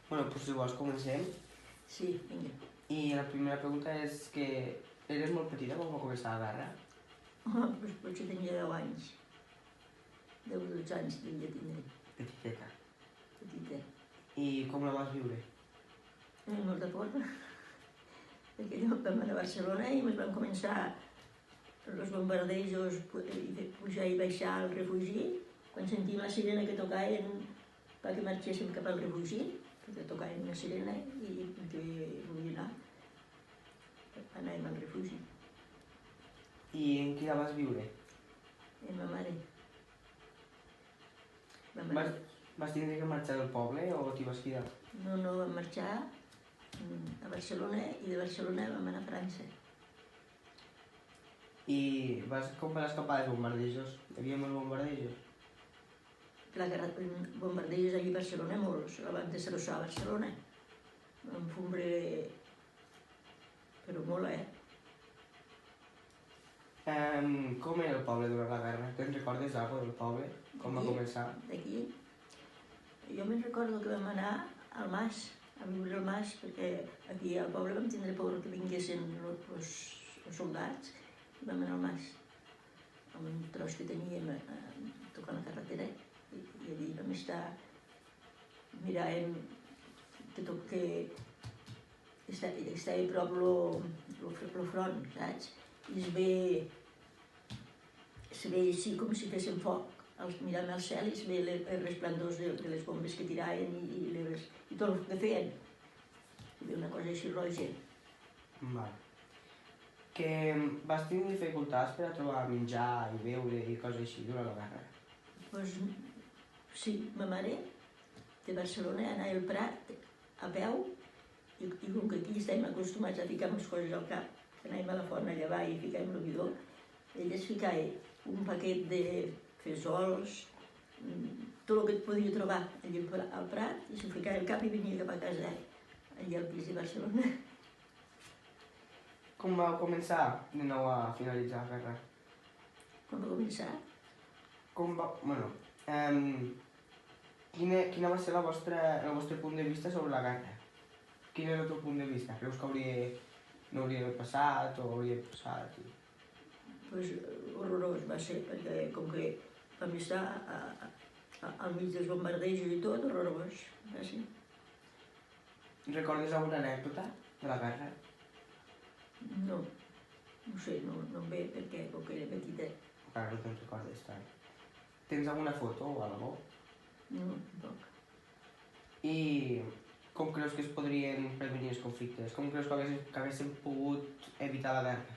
Bueno, doncs si vols comencem. Sí, vinga. I la primera pregunta és que eres molt petita quan va començar la guerra? Doncs potser tenia 10 anys. 10 o 12 anys devia tindre, Petiteta. petita. I com la vas viure? Molta por, perquè vam anar a Barcelona i ens van començar els bombardejos i pujar i baixar al refugi. Quan sentíem la sirena que tocaven perquè marxéssim cap al refugi, perquè tocaven una sirena i que volia anar, anàvem al refugi. I en qui la vas viure? I ma mare. Vas tindre que marxar del poble o t'hi vas quedar? No, vam marxar a Barcelona i de Barcelona vam anar a França. I com vas escapar dels bombardejos? Hi havia molts bombardejos? La guerra, bombardejos allí a Barcelona, molts. La van destrossar a Barcelona. Vam fumbre, però molt, Com era el poble durant la guerra? Te'n recordes alguna del poble? Com va començar? D'aquí. Jo me'n recordo que vam anar al Mas, a viure al Mas, perquè aquí al poble vam tindre por que vinguessin els soldats, i vam anar al Mas, amb un tros que teníem tocant la carretera, i allí vam estar, miràvem que estava a prop el front, saps? I es veia així com si fessin foc. Miràvem al cel i es veia els resplendors de les bombes que tiraven i tot el que feien. Hi havia una cosa així roja. Vale. Que vas tenir dificultats per a trobar menjar i beure i coses així durant la guerra? Doncs sí, ma mare de Barcelona anava al Prat a peu i com que aquí estem acostumats a ficar les coses al cap, anàvem a la font a llevar i ficàvem el bidó, ella es ficava un paquet de fesols, tot el que et podia trobar allà al Prat, i s'ho ficava al cap i venia cap a casa, allà al pis de Barcelona. Com va començar de nou a finalitzar la guerra? Com va començar? Quina va ser el vostre punt de vista sobre la guerra? Quin és el teu punt de vista? Creus que no hauria d'haver passat o hauria passat? Doncs horrorós va ser, perquè com que vam estar al mig dels bombardejos i tot, horrorós va ser. Recordes alguna anècdota de la guerra? No sé, no em ve perquè com que era petita. Encara no te'n recordes tant. Tens alguna foto o alguna cosa? No, tampoc. I com creus que es podrien prevenir els conflictes? Com creus que haguéssim pogut evitar la guerra?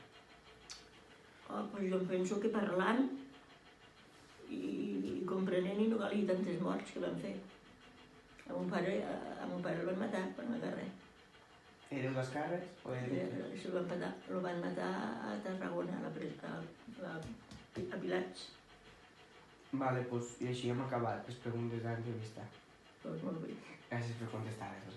Doncs jo penso que parlant i comprenent i no calia tantes morts que van fer. A mon pare el van matar per la guerra. Era de les carres? El van matar a Tarragona, a Pilats. Vale, doncs i així hem acabat les preguntes de l'entrevista. Doncs molt bé. Gràcies per contestar-les.